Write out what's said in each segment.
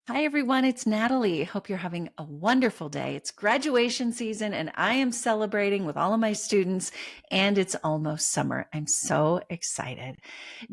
Hi, everyone. It's Natalie. Hope you're having a wonderful day. It's graduation season, and I am celebrating with all of my students, and it's almost summer. I'm so excited.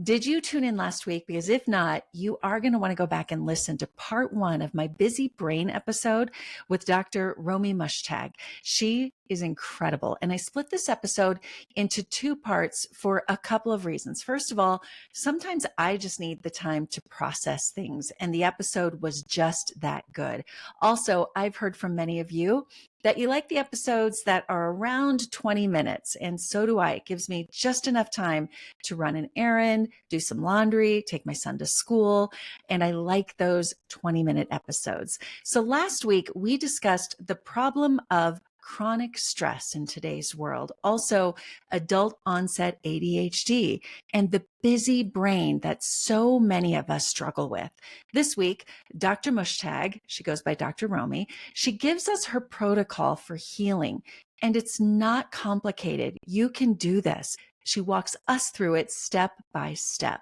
Did you tune in last week? Because if not, you are going to want to go back and listen to part one of my busy brain episode with Dr. Romy Mushtag. She is incredible. And I split this episode into two parts for a couple of reasons. First of all, sometimes I just need the time to process things, and the episode was just that good. Also, I've heard from many of you that you like the episodes that are around 20 minutes, and so do I. It gives me just enough time to run an errand, do some laundry, take my son to school, and I like those 20-minute episodes. So last week, we discussed the problem of chronic stress in today's world, also adult onset ADHD, and the busy brain that so many of us struggle with. This week, Dr. Mushtag, she goes by Dr. Romy, she gives us her protocol for healing, and it's not complicated. You can do this. She walks us through it step by step.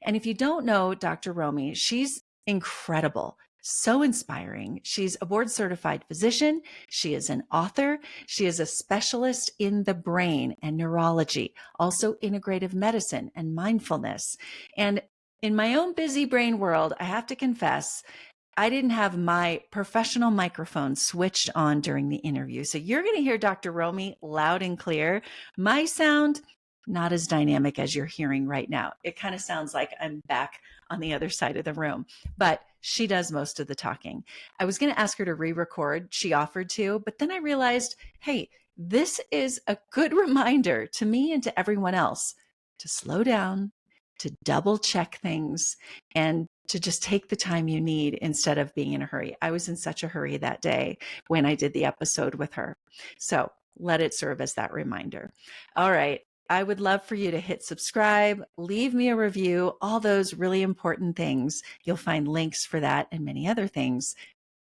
And if you don't know Dr. Romy, she's incredible. So inspiring. She's a board certified physician. She is an author. She is a specialist in the brain and neurology, also integrative medicine and mindfulness. And in my own busy brain world, I have to confess, I didn't have my professional microphone switched on during the interview. So you're going to hear Dr. Romy loud and clear. My sound, not as dynamic as you're hearing right now. It kind of sounds like I'm back on the other side of the room, but she does most of the talking. I was going to ask her to re-record. She offered to, but then I realized, hey, this is a good reminder to me and to everyone else to slow down, to double check things, and to just take the time you need instead of being in a hurry. I was in such a hurry that day when I did the episode with her. So let it serve as that reminder. All right. I would love for you to hit subscribe, leave me a review, all those really important things. You'll find links for that and many other things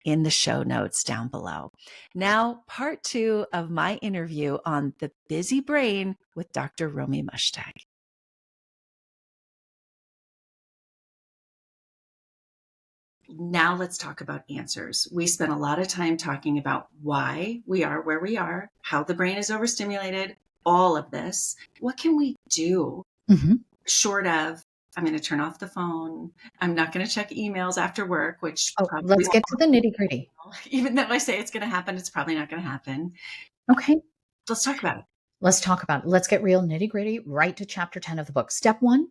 in the show notes down below. Now, part two of my interview on the busy brain with Dr. Romy Mushtag. Now let's talk about answers. We spent a lot of time talking about why we are where we are, how the brain is overstimulated, all of this. What can we do short of, I'm going to turn off the phone. I'm not going to check emails after work, which probably let's get to the nitty gritty. Even though I say it's going to happen, it's probably not going to happen. Okay. Let's talk about it. Let's get real nitty gritty right to chapter 10 of the book. Step 1,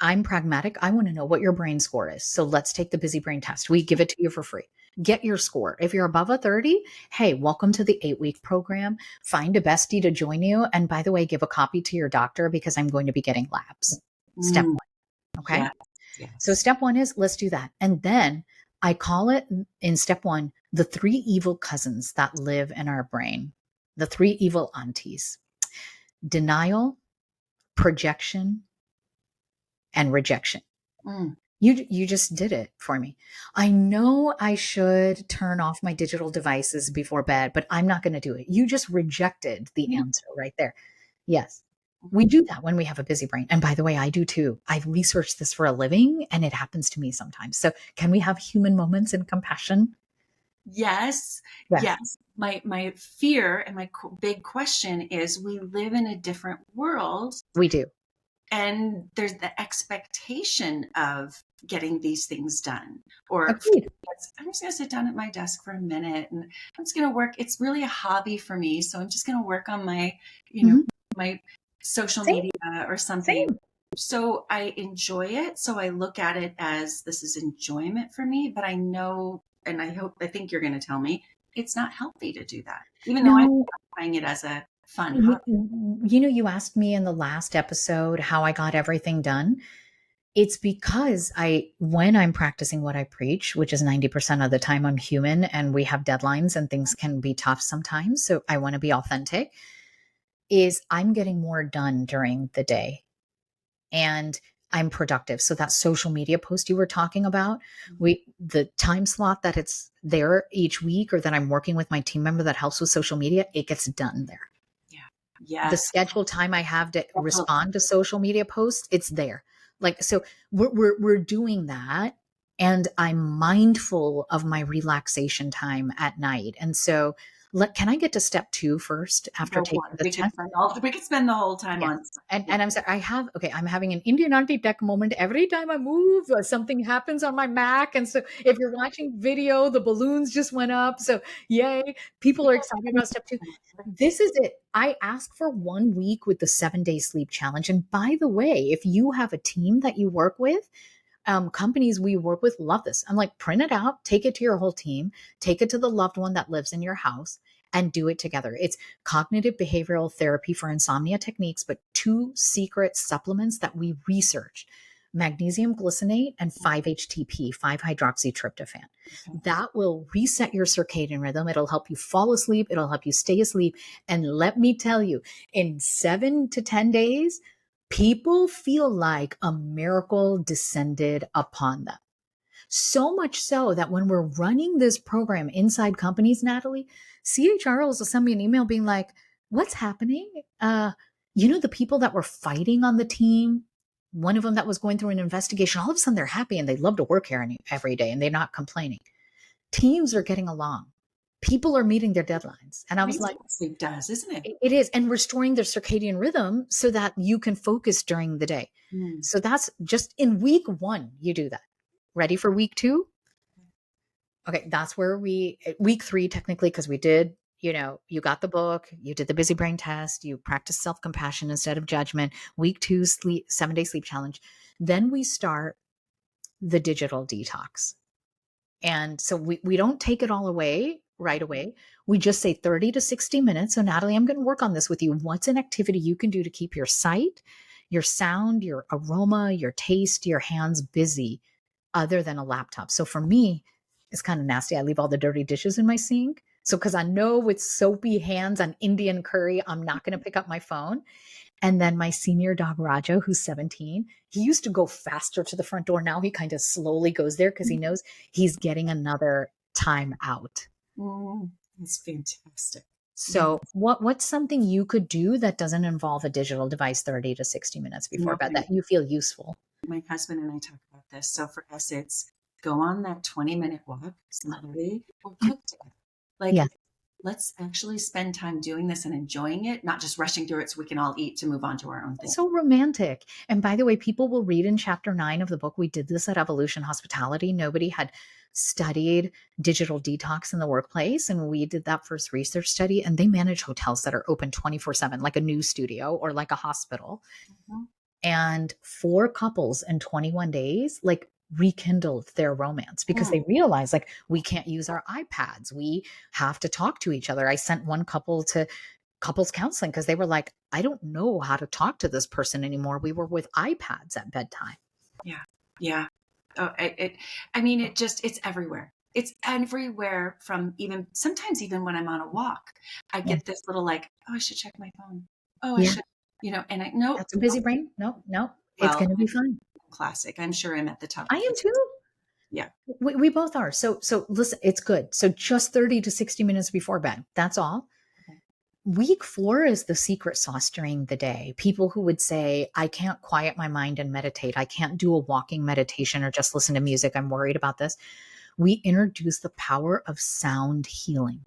I'm pragmatic. I want to know what your brain score is. So let's take the busy brain test. We give it to you for free. Get your score. If you're above a 30, hey, welcome to the 8-week program. Find a bestie to join you. And by the way, give a copy to your doctor because I'm going to be getting labs. Step 1. Okay. Yeah. Yes. So step 1 is let's do that. And then I call it in step 1, the 3 evil cousins that live in our brain, the 3 evil aunties: denial, projection, and rejection. You just did it for me. I know I should turn off my digital devices before bed, but I'm not going to do it. You just rejected the answer right there. Yes. We do that when we have a busy brain. And by the way, I do too. I've researched this for a living and it happens to me sometimes. So can we have human moments and compassion? Yes. Yes. My fear and my big question is, we live in a different world. We do. And there's the expectation of getting these things done. Or Agreed. I'm just going to sit down at my desk for a minute and I'm just going to work. It's really a hobby for me. So I'm just going to work on my, my social media or something. So I enjoy it. So I look at it as this is enjoyment for me, but I know, and I think you're going to tell me it's not healthy to do that, even though I'm trying it as a fun hobby. You asked me in the last episode how I got everything done. It's because when I'm practicing what I preach, which is 90% of the time, I'm human and we have deadlines and things can be tough sometimes. So I want to be authentic, is I'm getting more done during the day and I'm productive. So that social media post you were talking about, the time slot that it's there each week, or that I'm working with my team member that helps with social media, it gets done there. Yeah. The scheduled time I have to respond to social media posts, it's there. Like, so we're doing that. and I'm mindful of my relaxation time at night. And so can I get to step 2 first after Go taking for it. the test? We could spend the whole time Yes. on. And Yeah. I'm sorry, I'm having an Indian auntie tech moment every time I move, something happens on my Mac. And so if you're watching video, the balloons just went up. So yay, people are excited about step 2. This is it. I ask for 1 week with the 7-day sleep challenge. And by the way, if you have a team that you work with, companies we work with love this. I'm like, print it out, take it to your whole team, take it to the loved one that lives in your house, and do it together. It's cognitive behavioral therapy for insomnia techniques, but 2 secret supplements that we researched: magnesium glycinate and 5-HTP, 5-hydroxytryptophan. That will reset your circadian rhythm. It'll help you fall asleep. It'll help you stay asleep. And let me tell you, in 7 to 10 days, people feel like a miracle descended upon them. So much so that when we're running this program inside companies, Natalie, CHROs will send me an email being like, what's happening? The people that were fighting on the team, one of them that was going through an investigation, all of a sudden they're happy and they love to work here every day and they're not complaining. Teams are getting along. People are meeting their deadlines. And I was like, sleep does, isn't it? It is. And restoring their circadian rhythm so that you can focus during the day. So that's just in week 1, you do that. Ready for week 2? Okay. That's where week 3, technically, because we did, you got the book, you did the busy brain test, you practice self-compassion instead of judgment. Week 2, 7-day sleep challenge. Then we start the digital detox. And so we don't take it all away right away. We just say 30 to 60 minutes. So Natalie, I'm going to work on this with you. What's an activity you can do to keep your sight, your sound, your aroma, your taste, your hands busy other than a laptop? So for me, it's kind of nasty. I leave all the dirty dishes in my sink. So because I know with soapy hands on Indian curry, I'm not going to pick up my phone. And then my senior dog, Raja, who's 17, he used to go faster to the front door. Now he kind of slowly goes there because he knows he's getting another time out. That's fantastic. So what's something you could do that doesn't involve a digital device 30 to 60 minutes before bed that you feel useful? My husband and I talk about this. So for us, it's go on that 20-minute walk, slowly, or cook together. Let's actually spend time doing this and enjoying it, not just rushing through it so we can all eat to move on to our own thing. So romantic. And by the way, people will read in chapter 9 of the book. We did this at Evolution Hospitality. Nobody had studied digital detox in the workplace. And we did that first research study, and they manage hotels that are open 24/7, like a news studio or like a hospital. And 4 couples in 21 days, rekindled their romance because they realized we can't use our iPads. We have to talk to each other. I sent one couple to couples counseling because they were like, I don't know how to talk to this person anymore. We were with iPads at bedtime. Yeah. Oh, it's everywhere. It's everywhere, from sometimes even when I'm on a walk, I get this little I should check my phone. Oh, I should, and no. That's a busy brain. No, it's going to be fun. Classic. I'm sure I'm at the top. I am too. Yeah. We both are. So listen, it's good. So just 30 to 60 minutes before bed. That's all. Okay. Week 4 is the secret sauce during the day. People who would say, I can't quiet my mind and meditate. I can't do a walking meditation or just listen to music. I'm worried about this. We introduce the power of sound healing,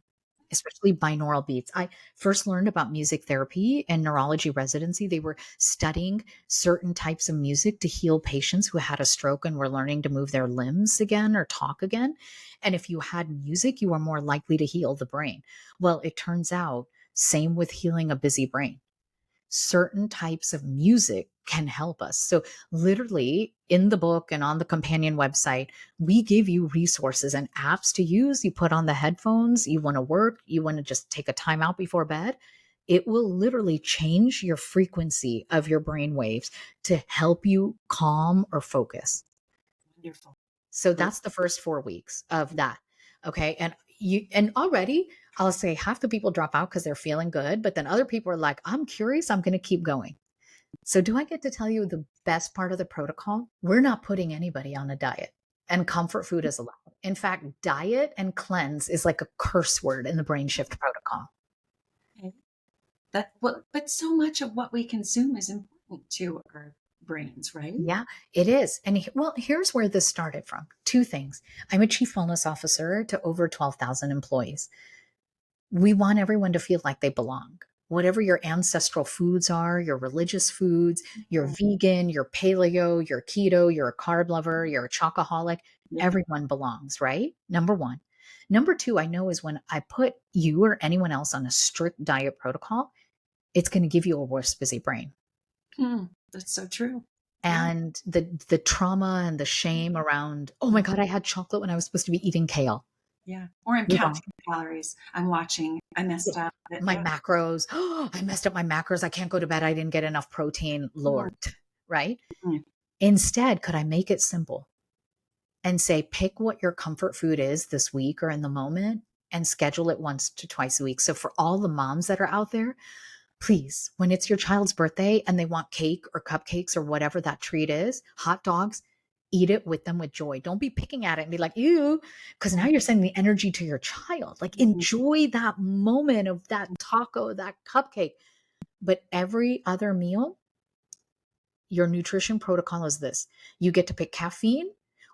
especially binaural beats. I first learned about music therapy and neurology residency. They were studying certain types of music to heal patients who had a stroke and were learning to move their limbs again or talk again. And if you had music, you were more likely to heal the brain. Well, it turns out, same with healing a busy brain. Certain types of music can help us. So literally in the book and on the companion website, we give you resources and apps to use. You put on the headphones, you want to work, you want to just take a time out before bed. It will literally change your frequency of your brain waves to help you calm or focus. Wonderful. So that's the first 4 weeks of that. Okay. And already I'll say half the people drop out because they're feeling good, but then other people are like, I'm curious, I'm going to keep going. So do I get to tell you the best part of the protocol? We're not putting anybody on a diet, and comfort food is allowed. In fact, diet and cleanse is like a curse word in the brain shift protocol. Okay. But so much of what we consume is important to our brains, right? Yeah, it is. And well, here's where this started from. Two things. I'm a chief wellness officer to over 12,000 employees. We want everyone to feel like they belong. Whatever your ancestral foods are, your religious foods, you're vegan, you're paleo, you're keto, you're a carb lover, you're a chocoholic, Yeah. everyone belongs, right? Number one. Number two, I know is when I put you or anyone else on a strict diet protocol, it's going to give you a worse busy brain. That's so true. Yeah. And the trauma and the shame around, oh my God, I had chocolate when I was supposed to be eating kale. Yeah. Or I'm Move on. counting calories. I'm watching. I messed up. My Yeah. macros. Oh, I messed up my macros. I can't go to bed. I didn't get enough protein. Lord, right? Mhm. Instead, could I make it simple and say, pick what your comfort food is this week or in the moment and schedule it once to twice a week? So for all the moms that are out there, please, when it's your child's birthday and they want cake or cupcakes or whatever that treat is, hot dogs, eat it with them with joy. Don't be picking at it and be like, ew, because now you're sending the energy to your child. Like, enjoy that moment of that taco, that cupcake. But every other meal, your nutrition protocol is this: you get to pick caffeine,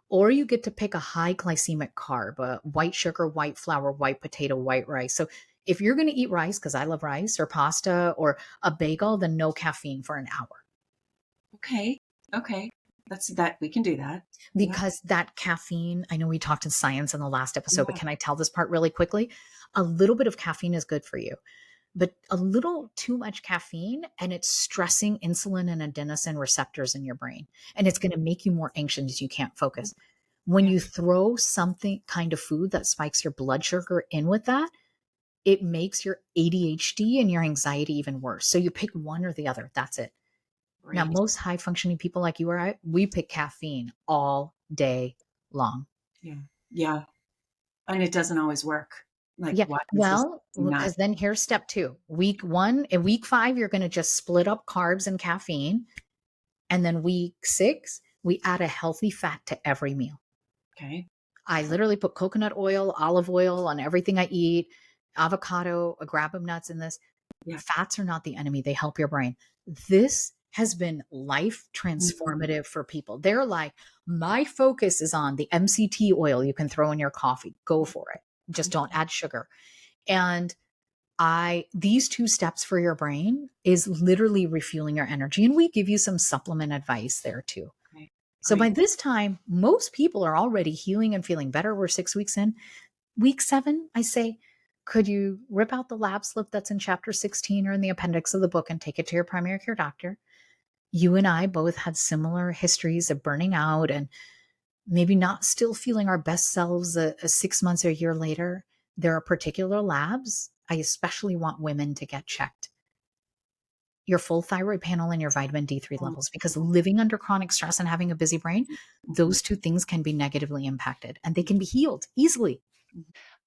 or you get to pick a high glycemic carb, white sugar, white flour, white potato, white rice. So if you're going to eat rice, because I love rice or pasta or a bagel, then no caffeine for an hour. Okay. Okay. That we can do that. Yeah. Because that caffeine, I know we talked in science in the last episode, but Yeah. can I tell this part really quickly? A little bit of caffeine is good for you, but a little too much caffeine and it's stressing insulin and adenosine receptors in your brain. And it's going to make you more anxious. You can't focus. When Yeah. you throw something kind of food that spikes your blood sugar in with that, it makes your ADHD and your anxiety even worse. So you pick one or the other. That's it. Now, Great. most high functioning people like you or I, we pick caffeine all day long. Yeah. Yeah. And it doesn't always work. Like, Yeah. why is this Well, not? because then here's step two. Week one, in week five, you're going to just split up carbs and caffeine. And then week six, we add a healthy fat to every meal. Okay. I literally put coconut oil, olive oil on everything I eat, avocado, a grab of nuts in this. Yeah. Fats are not the enemy. They help your brain. This has been life Mhm. transformative for people. They're like, my focus is on the MCT oil you can throw in your coffee. Go for it. Just don't add sugar. And these two steps for your brain is literally refueling your energy. And we give you some supplement advice there too. Okay. So by Great. this time, most people are already healing and feeling better. We're 6 weeks in. Week 7, I say, could you rip out the lab slip that's in chapter 16 or in the appendix of the book and take it to your primary care doctor? You and I both had similar histories of burning out and maybe not still feeling our best selves a 6 months or a year later. There are particular labs I especially want women to get checked: your full thyroid panel and your vitamin D3 Mhm. levels, because living under chronic stress and having a busy brain, Mhm. those two things can be negatively impacted and they can be healed easily.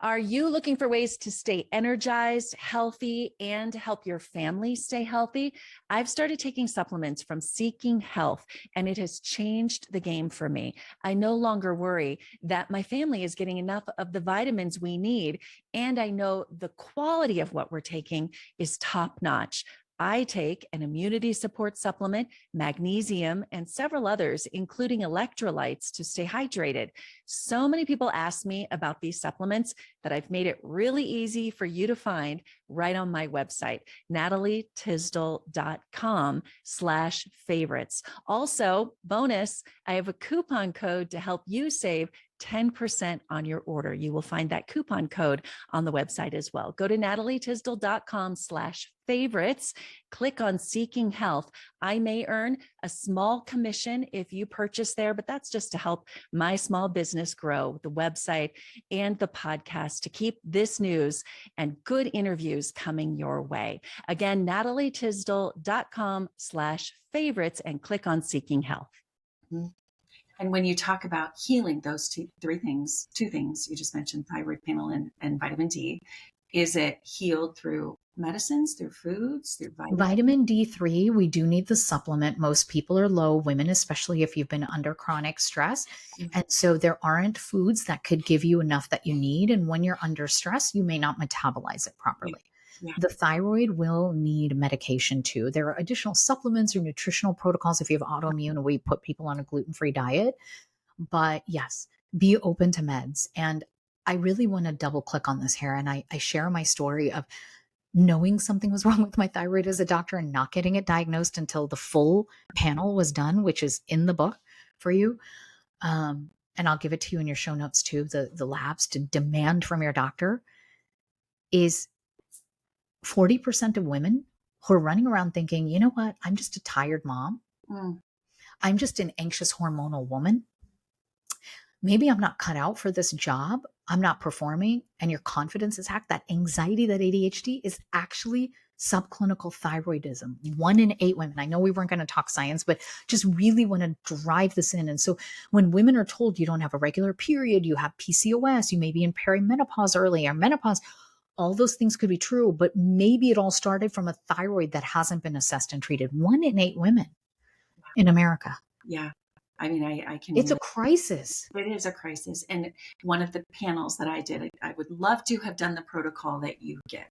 Are you looking for ways to stay energized, healthy, and help your family stay healthy? I've started taking supplements from Seeking Health, and it has changed the game for me. I no longer worry that my family is getting enough of the vitamins we need, and I know the quality of what we're taking is top notch. I take an immunity support supplement, magnesium, and several others, including electrolytes to stay hydrated. So many people ask me about these supplements that I've made it really easy for you to find right on my website, natalietysdal.com/favorites. Also, bonus, I have a coupon code to help you save 10% on your order. You will find that coupon code on the website as well. Go to natalietysdal.com/favorites, click on Seeking Health. I may earn a small commission if you purchase there, but that's just to help my small business grow, the website and the podcast, to keep this news and good interviews coming your way. Again, natalietysdal.com/favorites and click on Seeking Health. And when you talk about healing those two things you just mentioned, thyroid panel and vitamin D, is it healed through medicines, through foods, through vitamins? Vitamin D3, we do need the supplement. Most people are low, women, especially if you've been under chronic stress. And so there aren't foods that could give you enough that you need. And when you're under stress, you may not metabolize it properly. Yeah. The thyroid will need medication too. There are additional supplements or nutritional protocols if you have autoimmune, and we put people on a gluten-free diet. But yes, be open to meds. And I really want to double click on this here. And I share my story of knowing something was wrong with my thyroid as a doctor and not getting it diagnosed until the full panel was done, which is in the book for you. And I'll give it to you in your show notes too. The labs to demand from your doctor is 40% of women who are running around thinking, you know what, I'm just a tired mom. Mm. I'm just an anxious hormonal woman. Maybe I'm not cut out for this job. I'm not performing, and your confidence is hacked. That anxiety, that ADHD is actually subclinical thyroidism. 1 in 8 women. I know we weren't going to talk science, but just really want to drive this in. And so when women are told you don't have a regular period, you have PCOS, you may be in perimenopause early or menopause, all those things could be true, but maybe it all started from a thyroid that hasn't been assessed and treated. 1 in 8 women in America. Yeah. I mean, I can It's a really, crisis. it is a crisis. And one of the panels that I did, I would love to have done the protocol that you give.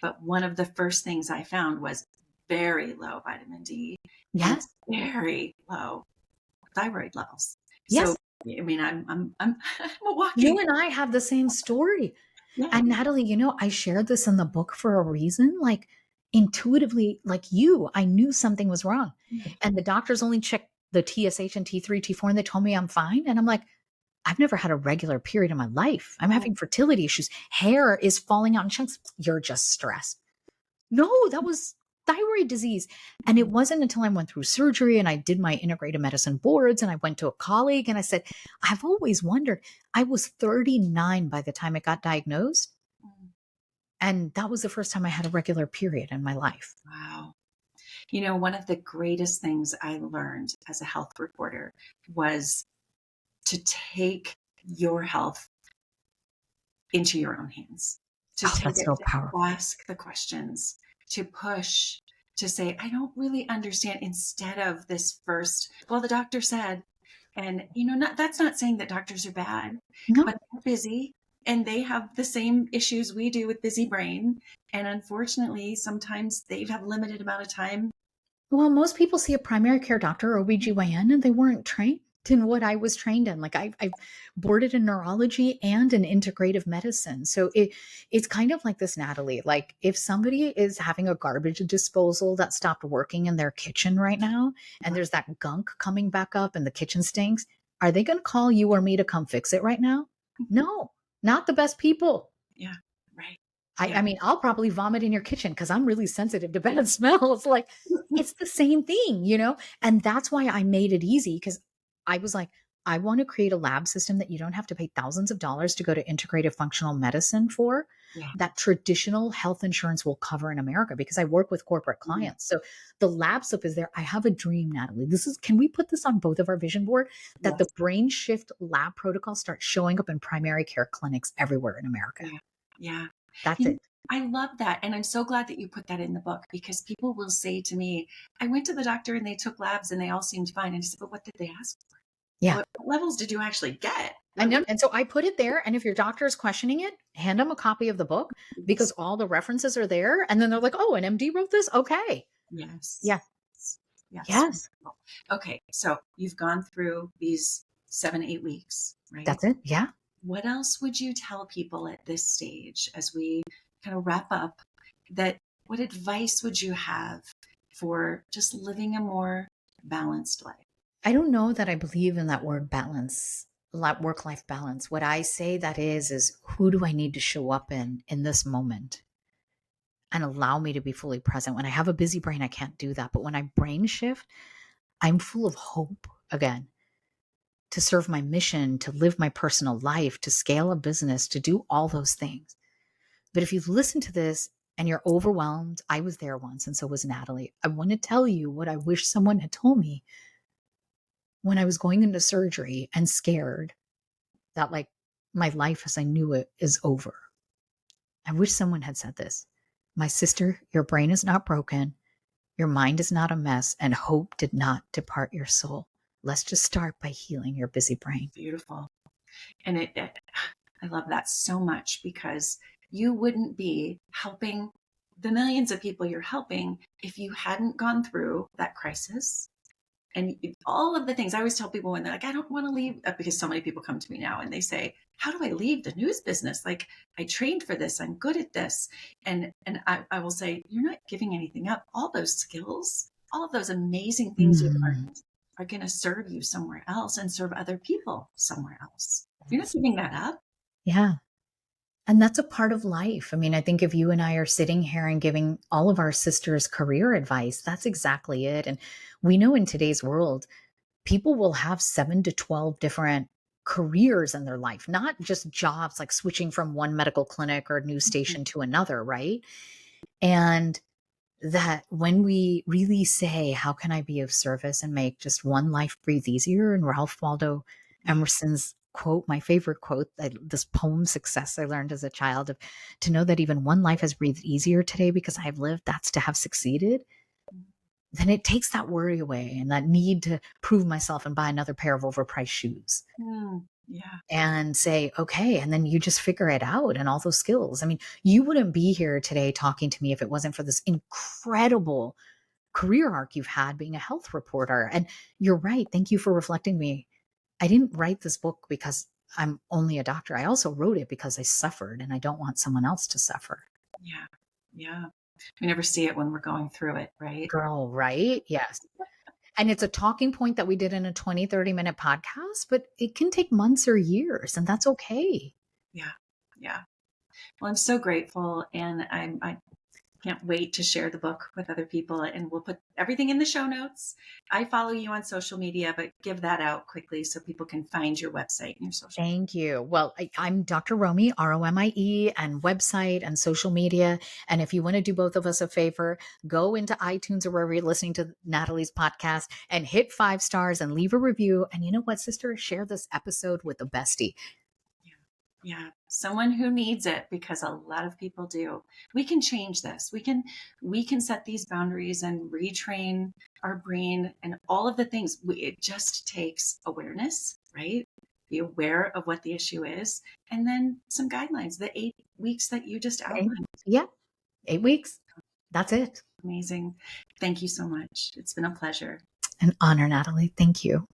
But one of the first things I found was very low vitamin D and Yes. very low thyroid levels. So, Yes. I mean, I'm a You walking. and I have the same story. Yeah. And Natalie, I shared this in the book for a reason. Like intuitively, like you, I knew something was wrong. And the doctors only checked the TSH and T3, T4, and they told me I'm fine. And I'm like, I've never had a regular period in my life. I'm having fertility issues. Hair is falling out in chunks. You're just stressed. No, that was thyroid disease. And it wasn't until I went through surgery and I did my integrative medicine boards and I went to a colleague and I said, I've always wondered. I was 39 by the time it got diagnosed. And that was the first time I had a regular period in my life. Wow. You know, one of the greatest things I learned as a health reporter was to take your health into your own hands, to Oh, take that's it, so to powerful. ask the questions, to push, to say, I don't really understand, instead of this first, well, the doctor said, and that's not saying that doctors are bad, but No. they're busy and they have the same issues we do with busy brain. And unfortunately, sometimes they have limited amount of time. Well, most people see a primary care doctor or OBGYN and they weren't trained in what I was trained in. Like I've boarded in neurology and in integrative medicine. So it's kind of like this, Natalie. Like if somebody is having a garbage disposal that stopped working in their kitchen right now, and there's that gunk coming back up and the kitchen stinks, are they going to call you or me to come fix it right now? No, not the best people. Yeah, right. I Yeah. mean, I'll probably vomit in your kitchen because I'm really sensitive to bad smells. Like, it's the same thing. And that's why I made it easy because I was like, I want to create a lab system that you don't have to pay thousands of dollars to go to integrative functional medicine for, Yeah. that traditional health insurance will cover in America because I work with corporate Mhm. clients. So the lab stuff is there. I have a dream, Natalie. Can we put this on both of our vision board that the Yes. brain shift lab protocol starts showing up in primary care clinics everywhere in America? Yeah. Yeah. That's You know, it. I love that. And I'm so glad that you put that in the book, because people will say to me, I went to the doctor and they took labs and they all seemed fine. And I said, but what did they ask for? Yeah. What levels did you actually get? I What, know. what And so I put it there. And if your doctor is questioning it, hand them a copy of the book because yes. all the references are there. And then they're like, oh, an MD wrote this. Okay. Yes. Yeah. Yes. Yes. Okay. So you've gone through these 7, 8 weeks, right? That's it. Yeah. What else would you tell people at this stage as we kind of wrap up, that what advice would you have for just living a more balanced life? I don't know that I believe in that word balance, work life balance. What I say that is who do I need to show up in this moment and allow me to be fully present? When I have a busy brain, I can't do that. But when I brain shift, I'm full of hope again to serve my mission, to live my personal life, to scale a business, to do all those things. But if you listen to this and you're overwhelmed, I was there once, and so was Natalie. I want to tell you what I wish someone had told me when I was going into surgery and scared that, like, my life as I knew it is over. I wish someone had said this. My sister, your brain is not broken. Your mind is not a mess, and hope did not depart your soul. Let's just start by healing your busy brain. Beautiful. And I love that so much, because you wouldn't be helping the millions of people you're helping if you hadn't gone through that crisis and all of the things. I always tell people when they're like, I don't want to leave, because so many people come to me now and they say, how do I leave the news business? Like, I trained for this, I'm good at this. And I will say, you're not giving anything up. All those skills, all of those amazing things you Mm, learned are going to serve you somewhere else and serve other people somewhere else. You're not giving that up. yeah. And that's a part of life. I mean, I think if you and I are sitting here and giving all of our sisters career advice, that's exactly it. And we know in today's world, people will have 7 to 12 different careers in their life, not just jobs like switching from one medical clinic or news station to another, right? And that when we really say, how can I be of service and make just one life breathe easier? And Ralph Waldo Emerson's quote, my favorite quote, this poem Success I learned as a child, of to know that even one life has breathed easier today because I've lived, that's to have succeeded. Then it takes that worry away and that need to prove myself and buy another pair of overpriced shoes Yeah. and say, okay, and then you just figure it out and all those skills. I mean, you wouldn't be here today talking to me if it wasn't for this incredible career arc you've had being a health reporter. And you're right. Thank you for reflecting me. I didn't write this book because I'm only a doctor. I also wrote it because I suffered and I don't want someone else to suffer. Yeah. Yeah. We never see it when we're going through it, right? Girl, right? Yes. And it's a talking point that we did in a 20, 30-minute podcast, but it can take months or years, and that's okay. Yeah. Yeah. Well, I'm so grateful, and I can't wait to share the book with other people, and we'll put everything in the show notes. I follow you on social media, but give that out quickly so people can find your website and your social media. Thank you. Well, I'm Dr. Romie, Romie, and website and social media. And if you want to do both of us a favor, go into iTunes or wherever you're listening to Natalie's podcast and hit 5 stars and leave a review. And you know what, sister? Share this episode with a bestie. Yeah, someone who needs it, because a lot of people do. We can change this. We can set these boundaries and retrain our brain and all of the things. It just takes awareness, right? Be aware of what the issue is, and then some guidelines. The 8 weeks that you just Okay? outlined. Yeah, 8 weeks. That's it. Amazing. Thank you so much. It's been a pleasure. An honor, Natalie. Thank you.